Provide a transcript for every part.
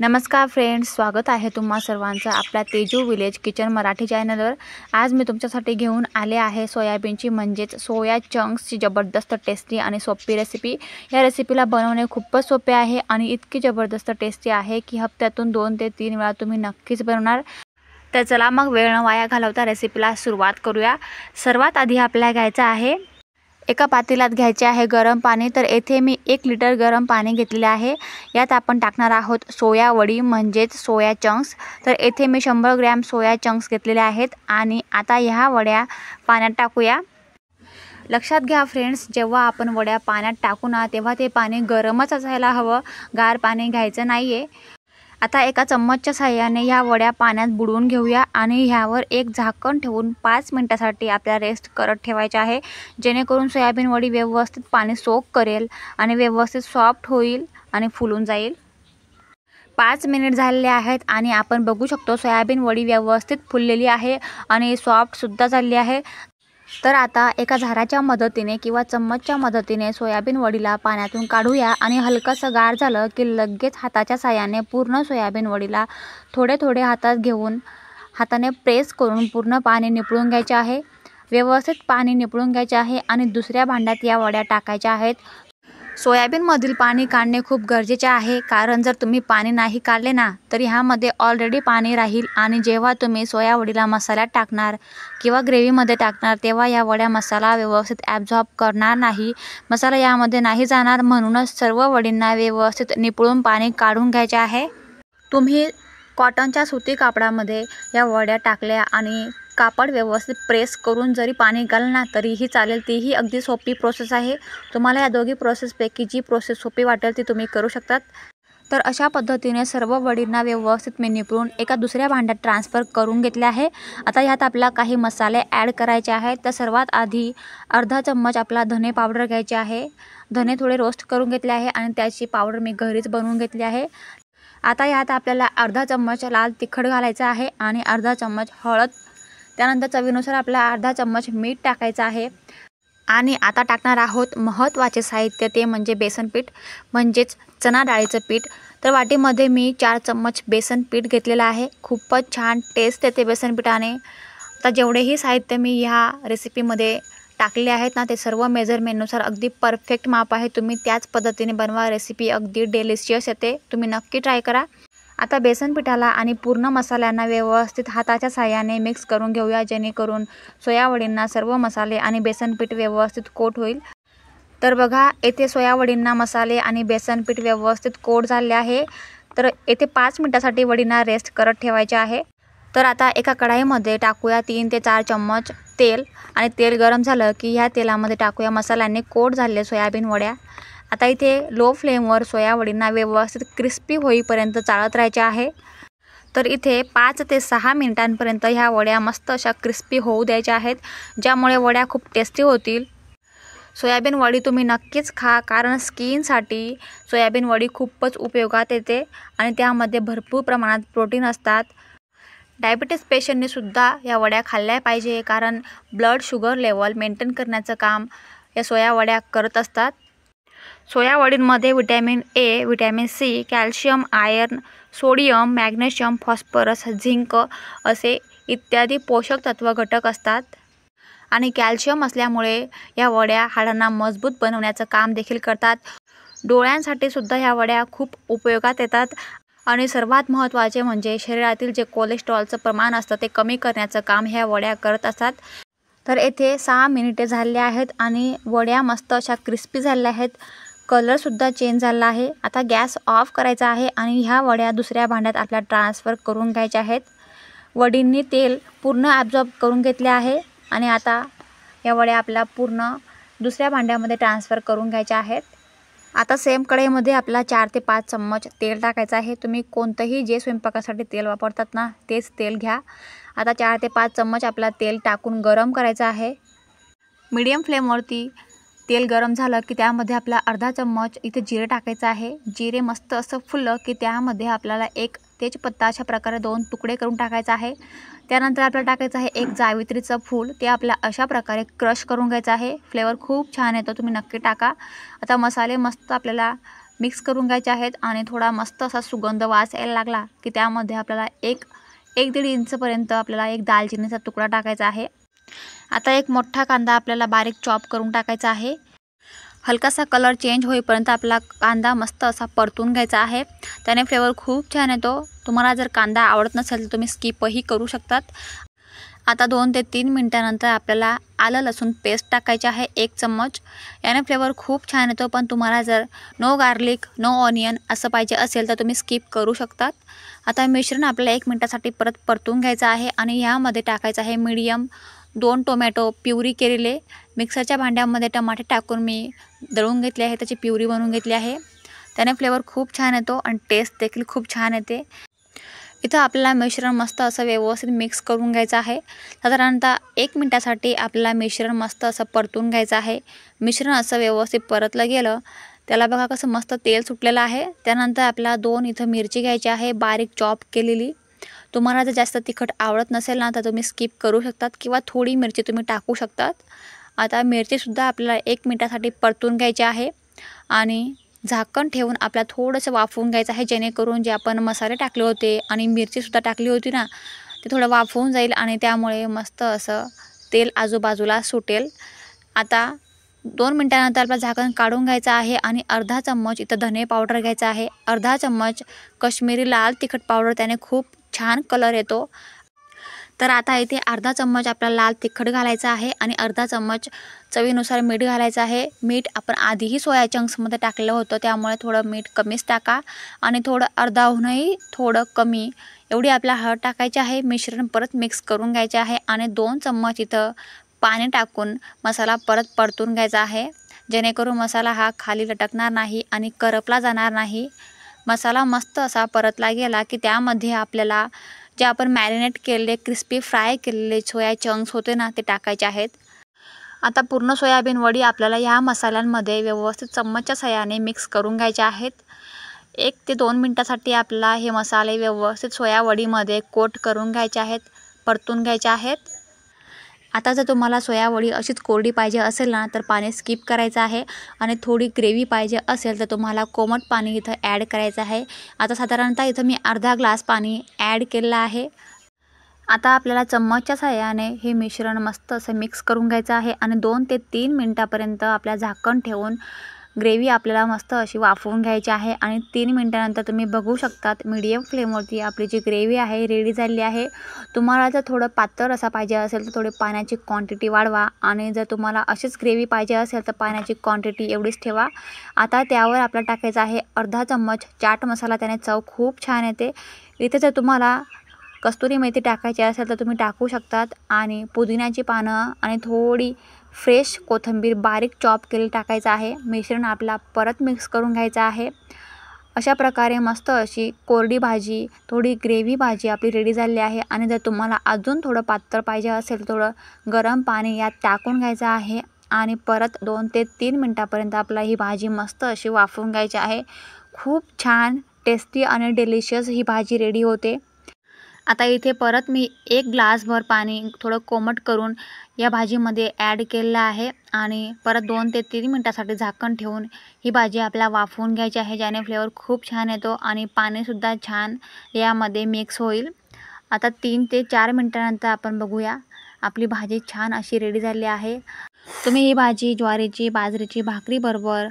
नमस्कार फ्रेंड्स, स्वागत आहे तुम्हा सर्वांचं आपल्या तेजू विलेज किचन मराठी चॅनलवर। आज मी तुमच्यासाठी घेऊन आले आहे सोयाबीनची म्हणजेच सोया चंक्सची जबरदस्त टेस्टी आणि सोपी रेसिपी। या रेसिपीला बनवणे खूपच सोपे आहे आणि इतकी जबरदस्त टेस्टी आहे की हप्त्यातून 2 ते 3 वेळा तुम्ही नक्कीच बनवणार। तर चला मग वेळ न वाया घालवता रेसिपीला सुरुवात करूया। सर्वात आधी आपल्याला घ्यायचं आहे एका पातेल्यात घ्यायचे आहे गरम पाणी। तर येथे मी 1 लिटर गरम पाणी घेतलेले आहे। यात आपण टाकणार आहोत सोया वडी म्हणजेच सोया चंक्स। तर येथे मी 100 ग्रॅम सोया चंक्स घेतलेले आहेत आणि आता ह्या वड्या पाण्यात टाकूया। लक्षात घ्या फ्रेंड्स, जेव्हा आपण वड्या पाण्यात टाकू ना तेव्हा ते पाणी गरमच असायला हवं, गार पाणी घ्यायचं नाहीये। आता एका चम्मचच्या साहाय्याने ह्या वड्या पाण्यात बुडवून घेऊया आणि ह्यावर एक झाकण ठेवून 5 मिनिटांसाठी आपल्याला रेस्ट करत ठेवायचे आहे, जेणेकरून सोयाबीन वडी व्यवस्थित पाणी सोक करेल आणि व्यवस्थित सॉफ्ट होईल आणि फुलून जाईल। 5 मिनिट झालेले आहेत आणि आपण बघू शकतो सोयाबीन वडी व्यवस्थित फुललेली आहे आणि सॉफ्ट सुद्धा झाली आहे। तर आता एका झाराच्या मदतीने किंवा चम्मचच्या मदतीने सोयाबीन वडीला पाण्यातून काढूया आणि हलकंसं गार झालं की लगेच हाताच्या साहाय्याने पूर्ण सोयाबीन वडीला थोडे थोडे हातात घेऊन हाताने प्रेस करून पूर्ण पाणी निपळून घ्यायचे आहे। व्यवस्थित पाणी निपळून घ्यायचे आहे आणि दुसऱ्या भांड्यात या वड्या टाकायच्या आहेत। सोयाबीनमधील पाणी काढणे खूप गरजेचे आहे, कारण जर तुम्ही पाणी नाही काढले ना तर ह्यामध्ये ऑलरेडी पाणी राहील आणि जेव्हा तुम्ही सोया वडीला मसाल्यात टाकणार किंवा ग्रेव्हीमध्ये टाकणार तेव्हा या वड्या मसाला व्यवस्थित ॲब्झॉर्ब करणार नाही, मसाला यामध्ये नाही जाणार। म्हणूनच सर्व वडींना व्यवस्थित निपळून पाणी काढून घ्यायचे आहे। तुम्ही कॉटनच्या सुती कापडामध्ये या वड्या टाकल्या आणि कापड व्यवस्थित प्रेस करून जरी पाणी घाललं ना तरीही चालेल, तीही अगदी सोपी प्रोसेस आहे। तुम्हाला या दोघी प्रोसेसपैकी जी प्रोसेस सोपी वाटेल ती तुम्ही करू शकतात। तर अशा पद्धतीने सर्व वडींना व्यवस्थित मी निपळून एका दुसऱ्या भांड्यात ट्रान्सफर करून घेतले आहे। आता ह्यात आपल्याला काही मसाले ॲड करायचे आहेत। तर सर्वात आधी अर्धा चम्मच आपला धने पावडर घ्यायचे आहे। धने थोडे रोस्ट करून घेतले आहे आणि त्याची पावडर मी घरीच बनवून घेतली आहे। आता यात आपल्याला अर्धा चम्मच लाल तिखट घालायचं आहे आणि अर्धा चम्मच हळद, त्यानंतर चवीनुसार आपल्याला अर्धा चम्मच मीठ टाकायचं आहे। आणि आता टाकणार आहोत महत्त्वाचे साहित्य, ते म्हणजे बेसन पीठ म्हणजेच चणा डाळीचं पीठ। तर वाटीमध्ये मी 4 चम्मच बेसन पीठ घेतलेलं आहे। खूपच छान टेस्ट येते बेसन पिठाने। आता जेवढेही साहित्य मी ह्या रेसिपीमध्ये टाकले आहेत ना ते सर्व मेजरमेंटनुसार अगदी परफेक्ट माप आहे। तुम्ही त्याच पद्धतीने बनवा, रेसिपी अगदी डिलिशियस येते, तुम्ही नक्की ट्राय करा। आता बेसन पिठाला आणि पूर्ण मसाल्यांना व्यवस्थित हाताच्या साहाय्याने मिक्स करून घेऊया, जेणेकरून सोया वडींना सर्व मसाले आणि बेसन पीठ व्यवस्थित कोट होईल। तर बघा, येथे सोया वडींना मसाले आणि बेसन पीठ व्यवस्थित कोट झाले आहे। तर येथे 5 मिनिटांसाठी वडींना रेस्ट करत ठेवायचे आहे। तर आता एका कढाईमध्ये टाकूया 3 ते 4 चम्मच तेल आणि तेल गरम झालं की ह्या तेलामध्ये टाकूया मसाल्याने कोट झालेले सोयाबीन वड्या। आता इथे लो फ्लेमवर सोया वडींना व्यवस्थित क्रिस्पी होईपर्यंत चाळत राहायचे आहे। तर इथे 5 ते 6 मिनिटांपर्यंत ह्या वड्या मस्त अशा क्रिस्पी होऊ द्यायच्या आहेत, ज्यामुळे वड्या खूप टेस्टी होतील। सोयाबीन वडी तुम्ही नक्कीच खा, कारण स्किनसाठी सोयाबीन वडी खूपच उपयोगात येते आणि त्यामध्ये भरपूर प्रमाणात प्रोटीन असतात। डायबिटीज पेशंटने सुद्धा या वड्या खाल्ल्या पाहिजे, कारण ब्लड शुगर लेवल मेंटेन करण्याचं काम या सोया वड्या करत असतात। सोया वडींमध्ये vitamin A, vitamin C, calcium, iron, sodium, magnesium, phosphorus, zinc असे इत्यादी पोषक तत्व घटक असतात आणि कॅल्शियम असल्यामुळे या वड्या हाडांना मजबूत बनवण्याचं काम देखील करतात। डोळ्यांसाठी सुद्धा ह्या वड्या खूप उपयोगात येतात आणि सर्वात महत्त्वाचे म्हणजे शरीरातील जे कोलेस्ट्रॉलचं प्रमाण असतं ते कमी करण्याचं काम ह्या वड्या करत असतात। तर येथे 6 मिनिटे झाले आहेत आणि वड्या मस्त अशा क्रिस्पी झालेल्या आहेत, कलरसुद्धा चेंज झाला आहे। आता गॅस ऑफ करायचा आहे आणि ह्या वड्या दुसऱ्या भांड्यात आपल्याला ट्रान्सफर करून घ्यायच्या आहेत। वडींनी तेल पूर्ण ॲब्झॉर्ब करून घेतले आहे आणि आता या वड्या आपल्याला पूर्ण दुसऱ्या भांड्यामध्ये ट्रान्सफर करून घ्यायच्या आहेत। आता सेम कढईमध्ये आपल्याला 4 ते 5 चम्मच तेल टाकायचं आहे। तुम्ही कोणतंही जे स्वयंपाकासाठी तेल वापरतात ना तेच तेल घ्या। आता 4 ते 5 चम्मच आपल्याला तेल टाकून गरम करायचं आहे। मीडियम फ्लेमवरती तेल गरम झालं की त्यामध्ये आपला अर्धा चम्मच इथे जिरे टाकायचं आहे। जिरे मस्त असं फुललं की त्यामध्ये आपल्याला एक तेजपत्ता अशा प्रकारे 2 तुकडे करून टाकायचा आहे। त्यानंतर आपल्याला टाकायचं आहे एक जावित्रीचं फूल, ते आपल्या अशा प्रकारे क्रश करून घ्यायचं आहे। फ्लेवर खूप छान येतो, तुम्ही नक्की टाका। आता मसाले मस्त आपल्याला मिक्स करून घ्यायचे आहेत आणि थोडा मस्त असा सुगंध वास यायला लागला की त्यामध्ये आपल्याला एक 1-1.5 इंचपर्यंत आपल्याला एक दालचिनीचा तुकडा टाकायचा आहे। आता एक मोठा कांदा आपल्याला बारीक चॉप करून टाकायचा आहे। हलकासा कलर चेंज होईपर्यंत आपला कांदा मस्त असा परतून घ्यायचा आहे, त्याने फ्लेवर खूप छान येतो। तुम्हाला जर कांदा आवडत नसेल तर तुम्ही स्किपही करू शकतात। आता 2 ते 3 मिनिटांनंतर आपल्याला आलं लसूण पेस्ट टाकायची आहे 1 चम्मच। याने फ्लेवर खूप छान येतो, पण तुम्हाला जर नो गार्लिक नो ऑनियन असं पाहिजे असेल तर तुम्ही स्किप करू शकतात। आता मिश्रण आपल्याला 1 मिनिटासाठी परत परतून घ्यायचं आहे आणि यामध्ये टाकायचं आहे मीडियम 2 टोमॅटो प्युरी केलेले। मिक्सरच्या भांड्यामध्ये टमाटे टाकून मी दळून घेतले आहे, त्याची प्युरी बनवून घेतली आहे। त्याने फ्लेवर खूप छान येतो आणि टेस्ट देखील खूप छान येते। इथं आपल्याला मिश्रण मस्त असं व्यवस्थित मिक्स करून घ्यायचं आहे। साधारणतः 1 मिनिटासाठी आपल्याला मिश्रण मस्त असं परतून घ्यायचं आहे। मिश्रण असं व्यवस्थित परतलं गेलं, त्याला बघा कसं मस्त तेल सुटलेलं आहे। त्यानंतर आपल्याला 2 इथं मिरची घ्यायची आहे बारीक चॉप केलेली। तुम्हाला जर जास्त तिखट आवडत नसेल ना तर तुम्ही स्किप करू शकतात किंवा थोडी मिरची तुम्ही टाकू शकतात। आता मिरचीसुद्धा आपल्याला 1 मिनिटासाठी परतून घ्यायची आहे आणि झाकण ठेवून आपल्याला थोडंसं वाफवून घ्यायचं आहे, जेणेकरून जे आपण मसाले टाकले होते आणि मिरचीसुद्धा टाकली होती ना ते थोडं वाफवून जाईल आणि त्यामुळे मस्त असं तेल आजूबाजूला सुटेल। आता 2 मिनिटानंतर आपलं झाकण काढून घ्यायचं आहे आणि अर्धा चम्मच इथं धने पावडर घ्यायचा आहे, अर्धा चम्मच कश्मीरी लाल तिखट पावडर, त्याने खूप छान कलर येतो। तर आता इथे अर्धा चम्मच आपल्याला लाल तिखट घालायचं आहे आणि अर्धा चम्मच चवीनुसार मीठ घालायचं आहे। मीठ आपण आधीही सोया चंक्समध्ये टाकलं होतं, त्यामुळे थोडं मीठ कमीच टाका आणि थोडं अर्धाहूनही थोडं कमी एवढी आपल्याला हळद टाकायची आहे। मिश्रण परत मिक्स करून घ्यायचे आहे आणि 2 चम्मच इथं पाणी टाकून मसाला परत परतून घ्यायचा आहे, जेणेकरून मसाला हा खाली लटकणार नाही आणि करपला जाणार नाही। मसाला मस्त असा परतला गेला की त्यामध्ये आपल्याला जे आपण मॅरिनेट केलेले क्रिस्पी फ्राय केलेले सोया चंक्स होते ना ते टाकायचे आहेत। आता पूर्ण सोयाबीन वडी आपल्याला या मसाल्यांमध्ये व्यवस्थित चम्मचच्या साहाय्याने मिक्स करून घ्यायचे आहेत। 1 ते 2 मिनिटासाठी आपल्याला हे मसाले व्यवस्थित सोया वडीमध्ये कोट करून घ्यायचे आहेत, परतून घ्यायचे आहेत। आता जर तुम्हाला सोया वडी अशीच कोरडी पाहिजे असेल ना तर पाणी स्किप करायचं आहे आणि थोडी ग्रेव्ही पाहिजे असेल तर तुम्हाला कोमट पाणी इथं ॲड करायचं आहे। आता साधारणतः इथं मी अर्धा ग्लास पाणी ॲड केलेलं आहे। आता आपल्याला चम्मचच्या साहाय्याने हे मिश्रण मस्त असं मिक्स करून घ्यायचं आहे आणि 2 ते 3 मिनिटापर्यंत आपल्या झाकण ठेवून ग्रेव्ही आपल्याला मस्त अशी वाफवून घ्यायची आहे आणि 3 मिनिटानंतर तुम्ही बघू शकतात मीडियम फ्लेमवरती आपली जी ग्रेव्ही आहे रेडी झाली आहे। तुम्हाला जर थोडं पातळ असा पाहिजे असेल तर थोडी पाण्याची क्वांटिटी वाढवा आणि जर तुम्हाला अशीच ग्रेव्ही पाहिजे असेल तर पाण्याची क्वांटिटी एवढीच ठेवा। आता त्यावर आपल्याला टाकायचं आहे अर्धा चम्मच चाट मसाला, त्याने चव खूप छान येते। इथे जर तुम्हाला कस्तुरी मेथी टाकायची असेल तर तुम्ही टाकू शकतात आणि पुदिन्याची पानं आणि थोडी फ्रेश कोथिंबीर बारीक चॉप केलेली टाकायचं आहे। मिश्रण आपला परत मिक्स करून घ्यायचं आहे। अशा प्रकारे मस्त अशी कोरडी भाजी, थोडी ग्रेव्ही भाजी आपली रेडी झाली आहे आणि जर तुम्हाला अजून थोडं पातळ पाहिजे असेल तर थोडं गरम पाणी यात टाकून घ्यायचं आहे आणि परत 2 ते 3 मिनिटापर्यंत आपला ही भाजी मस्त अशी वाफवून घ्यायची आहे। खूप छान टेस्टी आणि डिलिशियस ही भाजी रेडी होते। आता इथे परत मी 1 ग्लासभर पाणी थोडं कोमट करून या भाजीमध्ये ॲड केलेलं आहे आणि परत 2 ते 3 मिनिटासाठी झाकण ठेवून ही भाजी आपल्याला वाफवून घ्यायची आहे, ज्याने फ्लेवर खूप छान येतो आणि पाणीसुद्धा छान यामध्ये मिक्स होईल। आता 3 ते 4 मिनिटानंतर आपण बघूया आपली भाजी छान अशी रेडी झाली आहे। तुम्ही ही भाजी ज्वारीची, बाजरीची भाकरीबरोबर,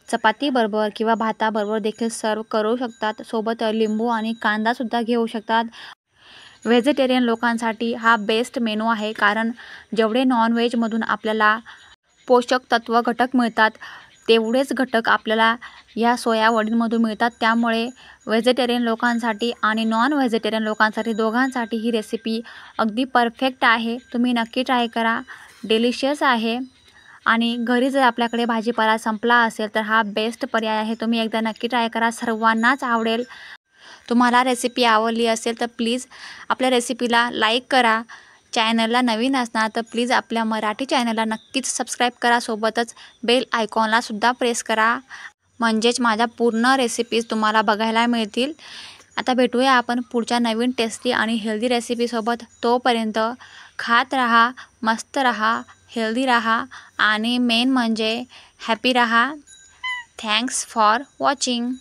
चपातीबरोबर किंवा भाताबरोबर देखील सर्व करू शकतात। सोबत लिंबू आणि कांदासुद्धा घेऊ शकतात। व्हेजिटेरियन लोकांसाठी हा बेस्ट मेनू आहे, कारण जेवढे नॉनव्हेजमधून आपल्याला पोषक तत्व घटक मिळतात तेवढेच घटक आपल्याला या सोया वडींमधून मिळतात। त्यामुळे व्हेजिटेरियन लोकांसाठी आणि नॉन व्हेजिटेरियन लोकांसाठी दोघांसाठी ही रेसिपी अगदी परफेक्ट आहे। तुम्ही नक्की ट्राय करा, डिलिशियस आहे आणि घरी जर आपल्याकडे भाजीपाला संपला असेल तर हा बेस्ट पर्याय आहे। तुम्ही एकदा नक्की ट्राय करा, सर्वांनाच आवडेल। तुम्हाला रेसिपी आवडली असेल तर प्लीज आपल्या रेसिपीला लाईक करा। चॅनलला नवीन असणार तर प्लीज आपल्या मराठी चॅनलला नक्कीच सबस्क्राईब करा, सोबतच बेल आयकॉनला सुद्धा प्रेस करा, म्हणजेच माझ्या पूर्ण रेसिपीज तुम्हाला बघायला मिळतील। आता भेटूया आपण पुढच्या नवीन टेस्टी आणि हेल्दी रेसिपीसोबत। तोपर्यंत खात राहा, मस्त राहा, हेल्दी राहा आणि मेन म्हणजे हॅपी राहा। Thanks for watching.